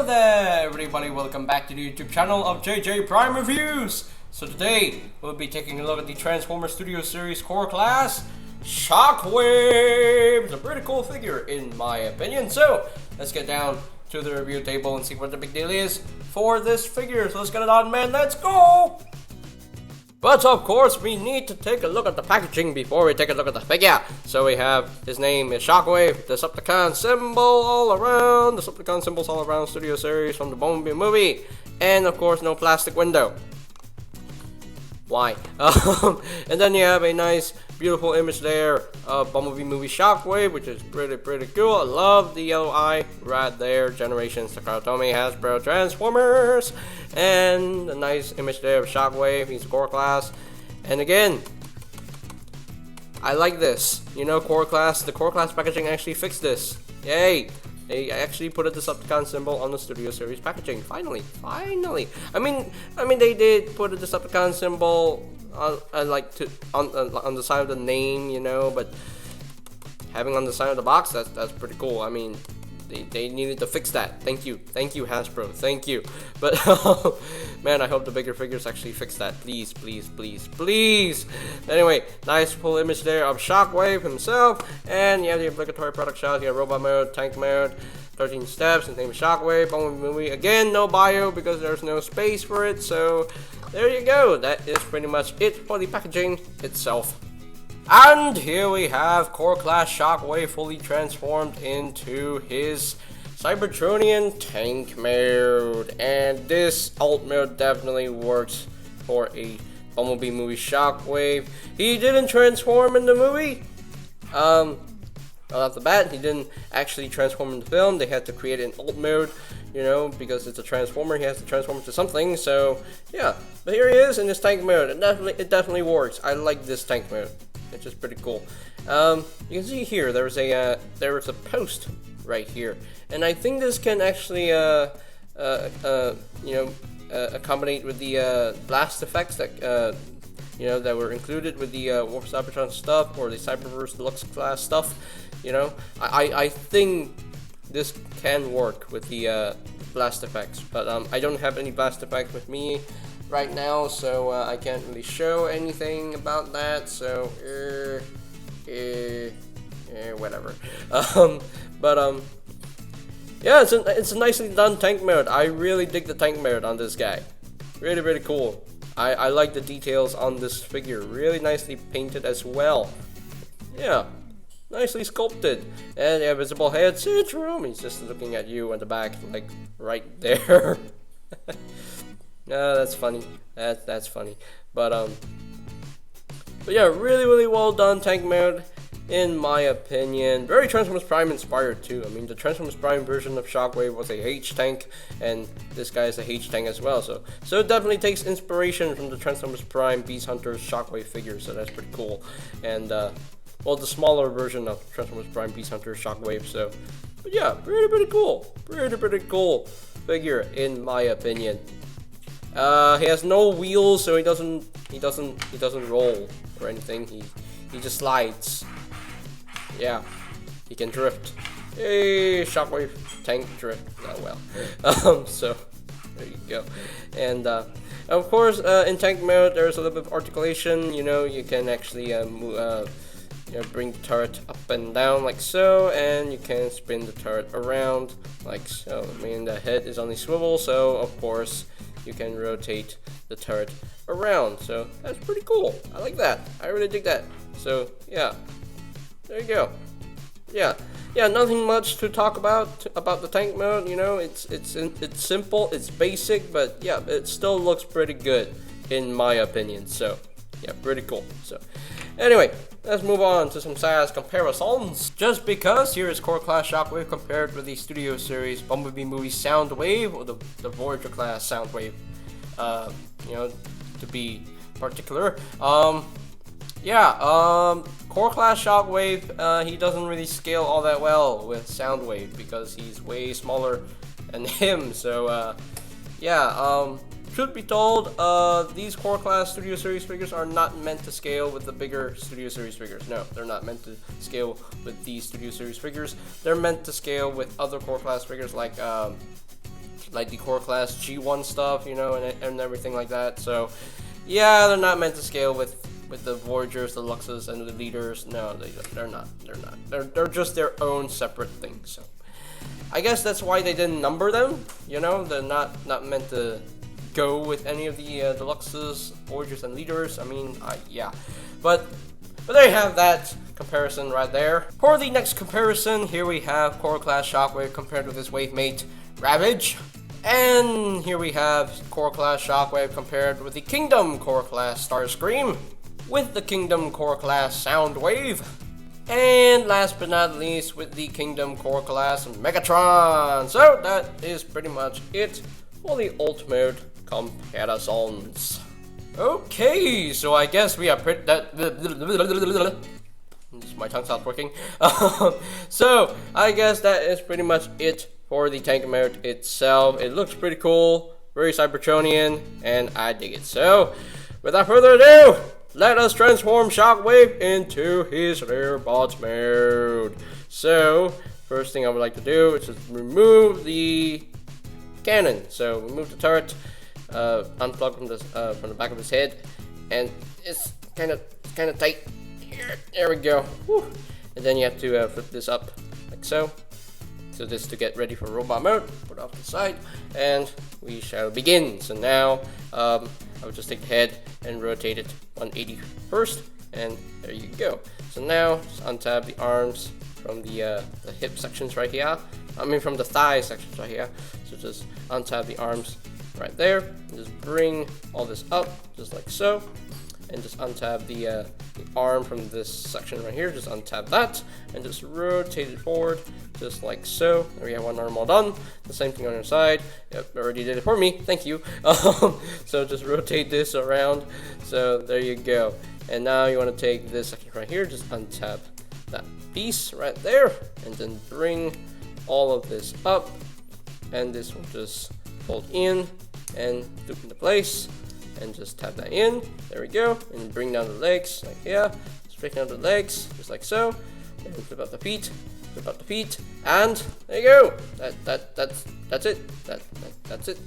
Hello there everybody, welcome back to the YouTube channel of JJ Prime Reviews. So today we'll be taking a look at the Transformers Studio Series Core Class Shockwave. It's a pretty cool figure in my opinion. So let's get down to the review table and see what the big deal is for this figure. So let's get it on, man, let's go! But of course, we need to take a look at the packaging before we take a look at the figure. So we have, his name is Shockwave, Decepticon symbol all around, Decepticon symbols all around, Studio Series from the Bumblebee movie. And of course, no plastic window. Why? And then you have a nice, beautiful image there of Bumblebee movie Shockwave, which is pretty cool. I love the yellow eye right there. Generations, Takatomi, Hasbro, Transformers. And a nice image there of Shockwave. He's core class. And again, I like this. You know, core class. The core class packaging actually fixed this. Yay! They actually put a Decepticon symbol on the Studio Series packaging. Finally. I mean, they did put a Decepticon symbol on, on the side of the name, you know, but having on the side of the box, that's pretty cool. I mean, they needed to fix that. Thank you, Hasbro. Thank you. But man, I hope the bigger figures actually fix that. Please. Anyway, nice full image there of Shockwave himself, and you have the obligatory product shot. You have robot mode, tank mode, 13 steps. His name is Shockwave. Bumblebee movie. Again, no bio because there's no space for it. So there you go. That is pretty much it for the packaging itself. And here we have Core Class Shockwave fully transformed into his Cybertronian tank mode. And this alt mode definitely works for a Bumblebee movie Shockwave. He didn't transform in the movie. Right off the bat, he didn't actually transform in the film. They had to create an alt mode, you know, because it's a transformer. He has to transform into something. So yeah, but here he is in his tank mode. It definitely works. I like this tank mode. It's just pretty cool. You can see here there was a post right here, and I think this can actually accommodate with the blast effects that you know, that were included with the Warp Cybertron stuff or the Cyberverse Deluxe class stuff. You know, I think this can work with the blast effects, but I don't have any blast effects with me right now, so I can't really show anything about that, so whatever. Yeah, it's a nicely done tank mode. I really dig the tank mode on this guy. Really cool. I like the details on this figure. Really nicely painted as well. Yeah, nicely sculpted. And yeah, visible head syndrome. He's just looking at you on the back, like right there. That's funny. That's funny. But yeah, really well done tank mode in my opinion. Very Transformers Prime inspired too. I mean, the Transformers Prime version of Shockwave was a H tank, and this guy is a H tank as well. So it definitely takes inspiration from the Transformers Prime Beast Hunters Shockwave figures. So that's pretty cool. And well, the smaller version of Transformers Prime Beast Hunters Shockwave. So, but yeah, pretty cool. Pretty cool figure in my opinion. He has no wheels, so he doesn't roll or anything. He just slides. Yeah, he can drift. Hey, Shockwave tank drift. Oh well. So there you go. And of course, in tank mode, there's a little bit of articulation. You know, you can actually bring the turret up and down like so, and you can spin the turret around like so. I mean, the head is on the swivel, so of course you can rotate the turret around. So that's pretty cool. I like that. I really dig that. So yeah, there you go. Yeah, nothing much to talk about the tank mode. You know, it's simple, it's basic, but yeah, it still looks pretty good in my opinion. So yeah, pretty cool. So anyway, let's move on to some size comparisons. Just because here is Core Class Shockwave compared with the Studio Series Bumblebee movie Soundwave, or the Voyager class Soundwave, you know, to be particular. Core Class Shockwave, he doesn't really scale all that well with Soundwave because he's way smaller than him. So truth be told, these Core Class Studio Series figures are not meant to scale with the bigger Studio Series figures. No, they're not meant to scale with these Studio Series figures. They're meant to scale with other Core Class figures like like the core class G1 stuff, you know, and everything like that. So yeah, they're not meant to scale with the Voyagers, the Luxes, and the Leaders. No, they're not. They're just their own separate thing. So I guess that's why they didn't number them. You know, they're not meant to go with any of the Luxes, Voyagers, and Leaders. I mean, yeah, but there you have that comparison right there. For the next comparison, here we have Core Class Shockwave compared with his wave mate Ravage. And here we have Core Class Shockwave compared with the Kingdom Core Class Starscream, with the Kingdom Core Class Soundwave, and last but not least with the Kingdom Core Class Megatron. So that is pretty much it for the ultimate comparisons. Okay, so I guess we are pretty my tongue stopped working. So I guess that is pretty much it for the tank mode itself. It looks pretty cool, very Cybertronian, and I dig it. So without further ado, let us transform Shockwave into his rare bots mode. So first thing I would like to do is just remove the cannon. So remove the turret, unplug from the back of his head, and it's kind of tight. There we go. Whew. And then you have to flip this up like so. So this to get ready for robot mode. Put it off to the side, and we shall begin. So now I will just take the head and rotate it 180 first, and there you go. So now just untap the arms from the hip sections right here. I mean from the thigh sections right here. So just untap the arms right there, and just bring all this up just like so. And just untap the arm from this section right here. Just untap that and just rotate it forward just like so. There we have one arm all done. The same thing on your side. Yep, already did it for me. Thank you. So just rotate this around. So there you go. And now you want to take this section right here. Just untap that piece right there, and then bring all of this up. And this will just fold in and loop into place. And just tap that in. There we go. And bring down the legs like here. Straighten out the legs just like so. And flip up the feet. Flip up the feet. And there you go. That's it. That's it.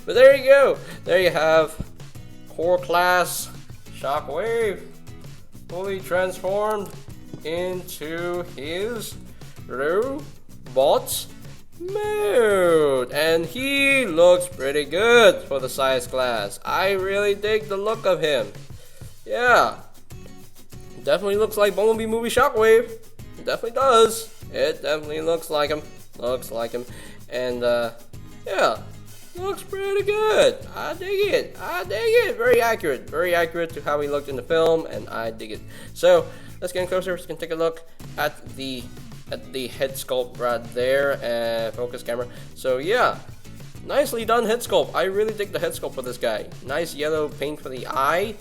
But there you go. There you have Core Class Shockwave fully transformed into his robot mode, and he looks pretty good for the size class. I really dig the look of him. Yeah, definitely looks like Bumblebee movie Shockwave. It definitely does. It definitely looks like him. And yeah, looks pretty good. I dig it. Very accurate to how he looked in the film, and I dig it. So let's get in closer so we can take a look at the head sculpt right there, focus camera. So yeah, nicely done head sculpt. I really dig the head sculpt for this guy. Nice yellow paint for the eye,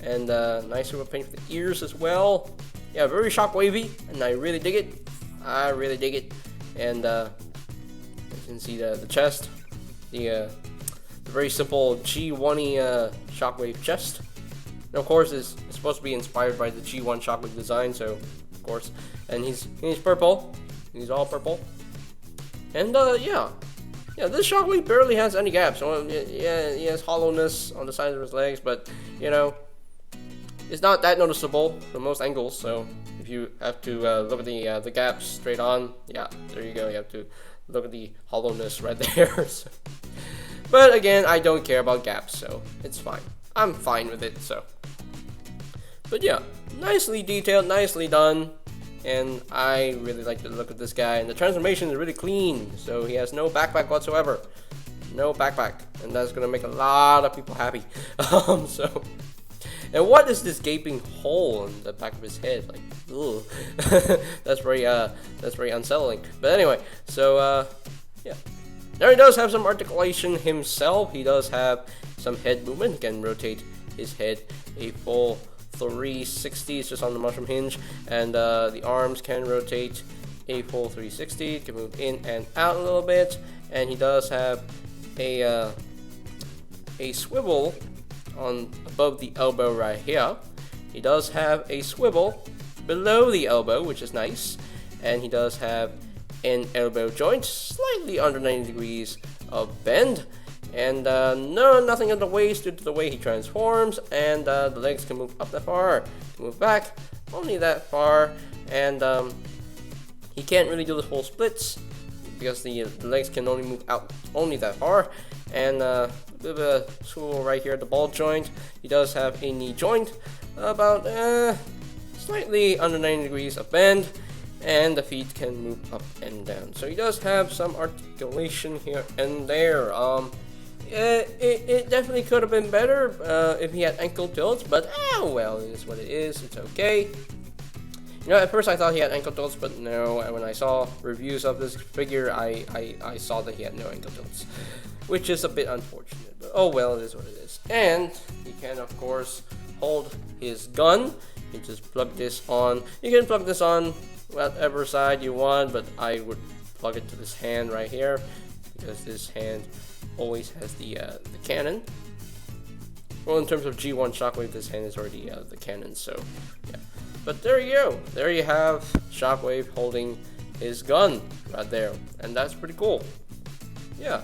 and nice silver paint for the ears as well. Yeah, very shockwavy, and I really dig it. And you can see the chest, the very simple G1-y Shockwave chest. And of course, it's supposed to be inspired by the G1 Shockwave design, so of course. And he's purple. He's all purple. And yeah, this Shockwave barely has any gaps. So, yeah, he has hollowness on the sides of his legs, but you know, it's not that noticeable from most angles. So if you have to look at the gaps straight on, yeah, there you go. You have to look at the hollowness right there. So. But again, I don't care about gaps, so it's fine. I'm fine with it. So, but yeah, nicely detailed, nicely done. And I really like the look of this guy, and the transformation is really clean. So he has no backpack whatsoever, no backpack, and that's gonna make a lot of people happy. So, and what is this gaping hole in the back of his head? Like, ugh. that's very unsettling. But anyway, so yeah, there he does have some articulation himself. He does have some head movement. He can rotate his head a full 360 just on the mushroom hinge, and the arms can rotate a full 360. Can move in and out a little bit, and he does have a swivel on above the elbow right here. He does have a swivel below the elbow, which is nice, and he does have an elbow joint slightly under 90 degrees bend. And no, nothing in the waist due to the way he transforms, and the legs can move up that far, move back, only that far, and he can't really do the full splits because the legs can only move out only that far, and a bit of a swivel right here at the ball joint. He does have a knee joint, about slightly under 90 degrees of bend, and the feet can move up and down. So he does have some articulation here and there. It definitely could have been better if he had ankle tilts, but well, it is what it is. It's okay. You know, at first I thought he had ankle tilts, but no. When I saw reviews of this figure, I saw that he had no ankle tilts, which is a bit unfortunate. But oh well, it is what it is. And he can, of course, hold his gun. You just plug this on. You can plug this on whatever side you want, but I would plug it to this hand right here because this hand always has the cannon. Well, in terms of G1 Shockwave, this hand is already the cannon, so yeah. But there you go. There you have Shockwave holding his gun right there, and that's pretty cool. Yeah,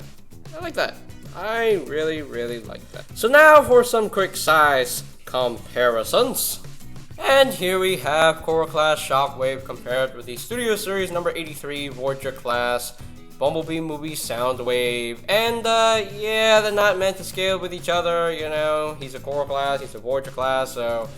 I like that. I really like that. So now for some quick size comparisons. And here we have Core Class Shockwave compared with the Studio Series number 83 Voyager Class Bumblebee movie Soundwave. And yeah, they're not meant to scale with each other, you know. He's a Core Class, he's a Voyager Class, so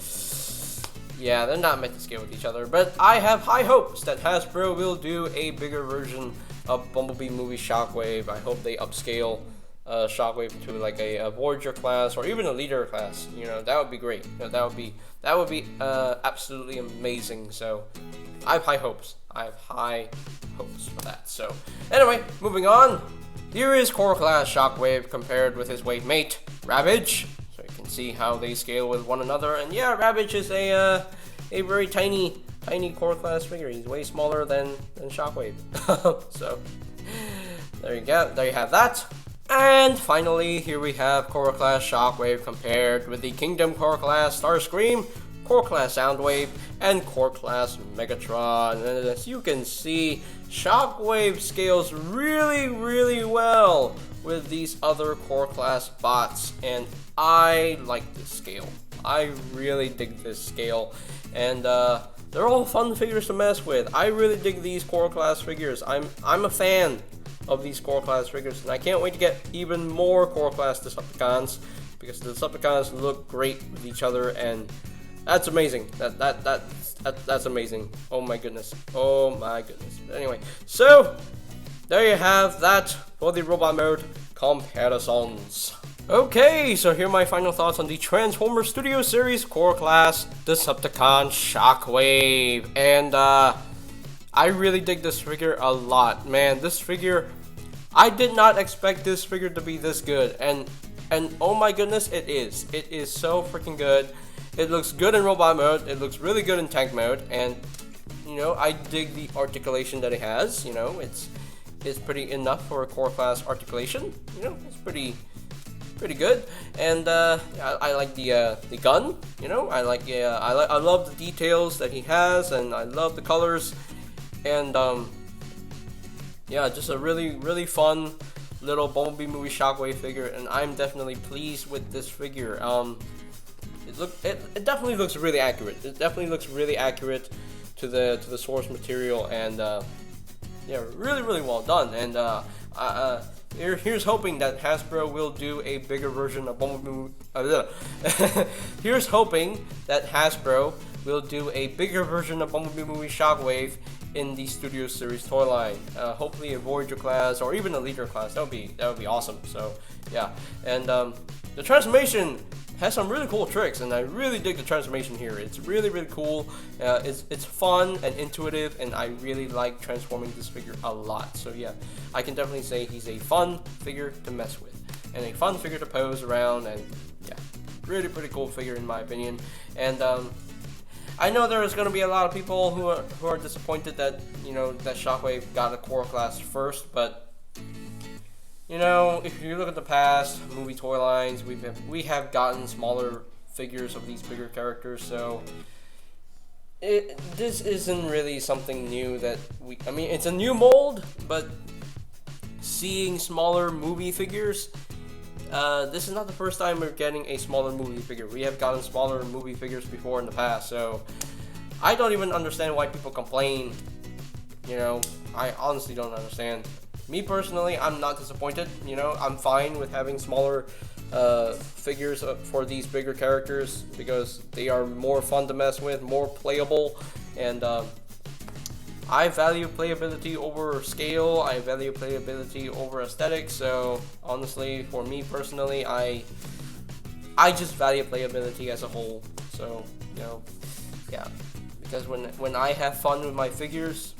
yeah, they're not meant to scale with each other. But I have high hopes that Hasbro will do a bigger version of Bumblebee movie Shockwave. I hope they upscale Shockwave to like a Voyager class or even a Leader class. You know, that would be great. You know, that would be absolutely amazing. So I have high hopes. I have high hopes for that. So anyway, moving on. Here is Core Class Shockwave compared with his weight mate Ravage. So you can see how they scale with one another. And yeah, Ravage is a very tiny Core Class figure. He's way smaller than Shockwave. So there you go. There you have that. And finally, here we have Core Class Shockwave compared with the Kingdom Core Class Starscream, Core Class Soundwave, and Core Class Megatron. And as you can see, Shockwave scales really well with these other Core Class bots, and I like this scale. I really dig this scale, and they're all fun figures to mess with. I really dig these Core Class figures. I'm a fan of these Core Class figures, and I can't wait to get even more Core Class Decepticons because the Decepticons look great with each other, and that's amazing. That's amazing. Oh my goodness. But anyway, so there you have that for the robot mode comparisons. Okay, so here are my final thoughts on the Transformers Studio Series Core Class Decepticon Shockwave, and I really dig this figure a lot, man. This figure, I did not expect this figure to be this good, and oh my goodness, it is. It is so freaking good. It looks good in robot mode. It looks really good in tank mode, and you know, I dig the articulation that it has. You know, it's pretty enough for a Core Class articulation. You know, it's pretty good, and I like the gun. You know, I love the details that he has, and I love the colors. And yeah, just a really fun little Bumblebee movie Shockwave figure, and I'm definitely pleased with this figure. It definitely looks really accurate. It definitely looks really accurate to the source material, and yeah, really well done. And here's hoping that Hasbro will do a bigger version of Bumblebee. Here's hoping that Hasbro will do a bigger version of Bumblebee movie Shockwave in the Studio Series toy line. Hopefully a Voyager class or even a Leader class. That would be awesome. So yeah, and the transformation has some really cool tricks, and I really dig the transformation here. It's really cool. It's fun and intuitive, and I really like transforming this figure a lot. So yeah, I can definitely say he's a fun figure to mess with and a fun figure to pose around, and yeah, really pretty cool figure in my opinion. And I know there's going to be a lot of people who are disappointed that, you know, that Shockwave got a Core Class first, but you know, if you look at the past movie toy lines, we have gotten smaller figures of these bigger characters, so this isn't really something new that I mean, it's a new mold, but seeing smaller movie figures. This is not the first time we're getting a smaller movie figure. We have gotten smaller movie figures before in the past, so I don't even understand why people complain. You know, I honestly don't understand. Me personally, I'm not disappointed. You know, I'm fine with having smaller figures for these bigger characters because they are more fun to mess with, more playable, and I value playability over scale. I value playability over aesthetics. So honestly, for me personally, I just value playability as a whole. So you know, yeah, because when I have fun with my figures,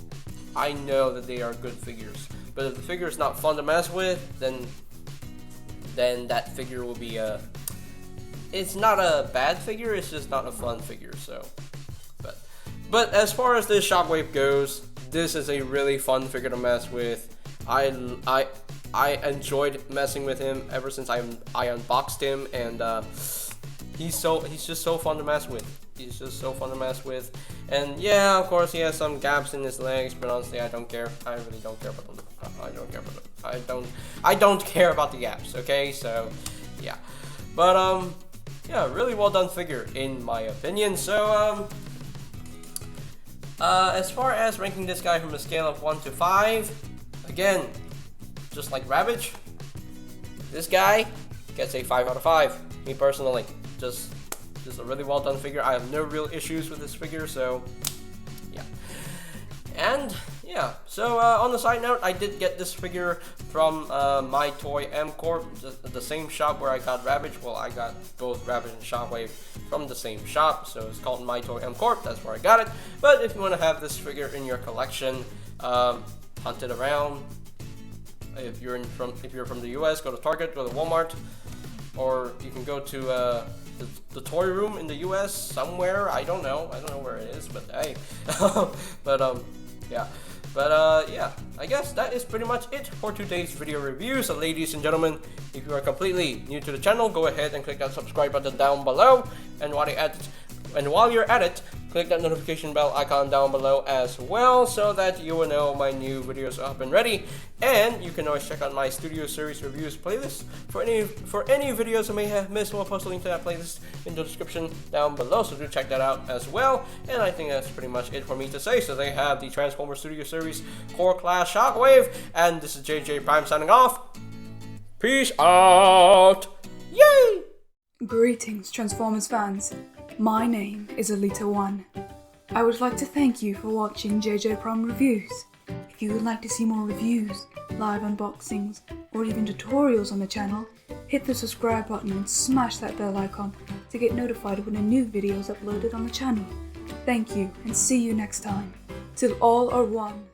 I know that they are good figures. But if the figure is not fun to mess with, then that figure will be it's not a bad figure. It's just not a fun figure. So. But as far as this Shockwave goes, this is a really fun figure to mess with. I enjoyed messing with him ever since I unboxed him, and he's just so fun to mess with. He's just so fun to mess with. And yeah, of course he has some gaps in his legs, but honestly I don't care. I really don't care about them. I don't care about them. I don't care about the gaps. Okay, so yeah. But yeah, really well done figure in my opinion. So as far as ranking this guy from a scale of 1 to 5, again, just like Ravage, this guy gets a 5 out of 5. Me personally, just a really well done figure. I have no real issues with this figure, so yeah. And yeah, so on the side note, I did get this figure from My Toy M Corp, the same shop where I got Ravage. Well, I got both Ravage and Shockwave from the same shop, so it's called My Toy M Corp. That's where I got it. But if you want to have this figure in your collection, hunt it around. If you're from the US, go to Target, go to Walmart, or you can go to the toy room in the US somewhere. I don't know where it is, but hey. Yeah. But yeah, I guess that is pretty much it for today's video review. So ladies and gentlemen, if you are completely new to the channel, go ahead and click that subscribe button down below. And while you're at it, click that notification bell icon down below as well, so that you will know my new videos are up and ready. And you can always check out my Studio Series Reviews playlist for any videos I may have missed. We'll post a link to that playlist in the description down below, so do check that out as well. And I think that's pretty much it for me to say. So they have the Transformers Studio Series Core Class Shockwave, and this is JJ Prime signing off. Peace out! Yay! Greetings, Transformers fans. My name is Alita1. I would like to thank you for watching JJ Prime Reviews. If you would like to see more reviews, live unboxings, or even tutorials on the channel, hit the subscribe button and smash that bell icon to get notified when a new video is uploaded on the channel. Thank you, and see you next time. Till all are one.